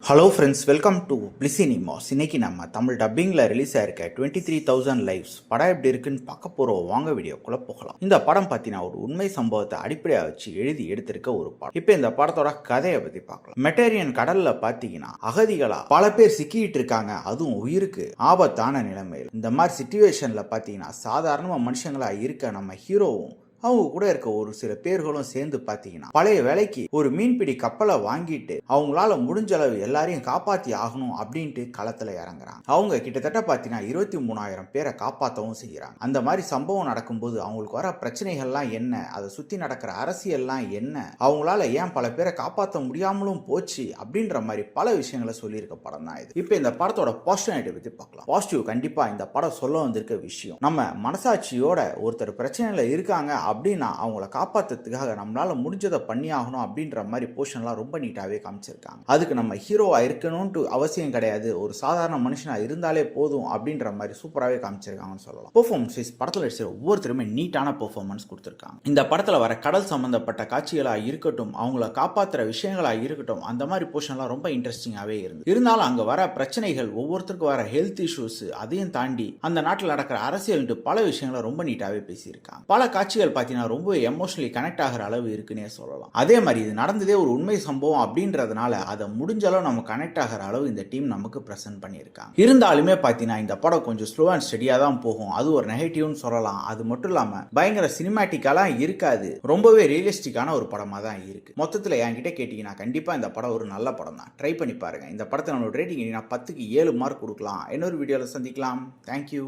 Hello friends, welcome to பிளிசினிமாஸ். இன்னைக்கு நம்ம தமிழ் டப்பிங்கில் ரிலீஸ் ஆயிருக்க 23,000 லைவ்ஸ் படம் எப்படி இருக்குன்னு பார்க்க போகிறோம். வாங்க வீடியோக்குள்ளே போகலாம். இந்த படம் பார்த்தீங்கன்னா ஒரு உண்மை சம்பவத்தை அடிப்படையாக வச்சு எழுதி எடுத்திருக்க ஒரு படம். இப்போ இந்த படத்தோட கதையை பற்றி பார்க்கலாம். மெட்டேரியன் கடலில் பார்த்தீங்கன்னா அகதிகளா பல பேர் சிக்கிட்டு இருக்காங்க, அதுவும் உயிருக்கு ஆபத்தான நிலைமையில். இந்த மாதிரி சிச்சுவேஷனில் பார்த்தீங்கன்னா சாதாரணமாக மனுஷங்களா இருக்க நம்ம ஹீரோவும் அவங்க கூட இருக்க ஒரு சில பேர்களும் சேர்ந்து பார்த்தீங்கன்னா பழைய வேலைக்கு ஒரு மீன்பிடி கப்பலை வாங்கிட்டு அவங்களால முடிஞ்ச அளவு எல்லாரையும் காப்பாற்றி ஆகணும் அப்படின்ட்டு களத்தில் இறங்குறாங்க. அவங்க கிட்டத்தட்ட பார்த்தீங்கன்னா 23,000 பேரை காப்பாற்றவும் செய்கிறாங்க. அந்த மாதிரி சம்பவம் நடக்கும்போது அவங்களுக்கு வர பிரச்சனைகள்லாம் என்ன, அதை சுற்றி நடக்கிற அரசியல்லாம் என்ன, அவங்களால ஏன் பல பேரை காப்பாற்ற முடியாமலும் போச்சு அப்படின்ற மாதிரி பல விஷயங்களை சொல்லியிருக்க படம் தான் இது. இப்போ இந்த படத்தோட பாசிட்டிவிட்டி பற்றி பார்க்கலாம். பாசிட்டிவ் கண்டிப்பாக இந்த படம் சொல்ல வந்திருக்க விஷயம், நம்ம மனசாட்சியோட ஒருத்தர் பிரச்சனையில் இருக்காங்க அப்படின்னா அவங்கள காப்பாற்றுறதுக்காக நம்மளால முடிஞ்சதை பண்ணி ஆகணும் அப்படின்ற மாதிரி போர்ஷன்லாம் ரொம்ப நீட்டாகவே காமிச்சிருக்காங்க. அதுக்கு நம்ம ஹீரோவா இருக்கணும்னு அவசியம் கிடையாது, ஒரு சாதாரண மனுஷனா இருந்தாலே போதும் அப்படின்ற மாதிரி சூப்பராகவே காமிச்சிருக்காங்கன்னு சொல்லலாம். பெர்ஃபார்மன்ஸ் படத்தில் நடிச்ச ஒவ்வொருத்தருமே நீட்டான பெர்ஃபார்மன்ஸ் கொடுத்துருக்காங்க. இந்த படத்தில் வர கடல் சம்பந்தப்பட்ட காட்சிகளாக இருக்கட்டும், அவங்கள காப்பாற்றுற விஷயங்களாக இருக்கட்டும், அந்த மாதிரி போர்ஷன்லாம் ரொம்ப இன்ட்ரெஸ்டிங்காகவே இருந்தாலும் அங்கே வர பிரச்சனைகள், ஒவ்வொருத்தருக்கும் வர ஹெல்த் இஷ்யூஸ், அதையும் தாண்டி அந்த நாட்டில் நடக்கிற அரசியல் பல விஷயங்களை ரொம்ப நீட்டாகவே பேசியிருக்காங்க. பல காட்சிகள் பார்த்தீங்கன்னா ரொம்ப எமோஷனலி கனெக்ட் ஆகிற அளவு இருக்குன்னே சொல்லலாம். அதே மாதிரி இது நடந்ததே ஒரு உண்மை சம்பவம் அப்படின்றதுனால அதை முடிஞ்ச அளவு நம்ம கனெக்ட் ஆகிற அளவு இந்த டீம் நமக்கு பிரசன்ட் பண்ணியிருக்காங்க. இருந்தாலுமே பார்த்தீங்கன்னா இந்த படம் கொஞ்சம் ஸ்லோ அண்ட் ஸ்டடியாக தான் போகும், அது ஒரு நெகட்டிவ்னு சொல்லலாம். அது மட்டும் இல்லாமல் பயங்கர சினிமேட்டிக்காலாம் இருக்காது, ரொம்பவே ரியலிஸ்டிக்கான ஒரு படமாக தான் இருக்கு. மொத்தத்தில் என்கிட்ட கேட்டீங்கன்னா கண்டிப்பாக இந்த படம் ஒரு நல்ல படம் தான், ட்ரை பண்ணி பாருங்க. இந்த படத்தை நம்மளோட ரேட்டிங் 10க்கு 7 மார்க் கொடுக்கலாம். இன்னொரு வீடியோவில் சந்திக்கலாம். தேங்க்யூ.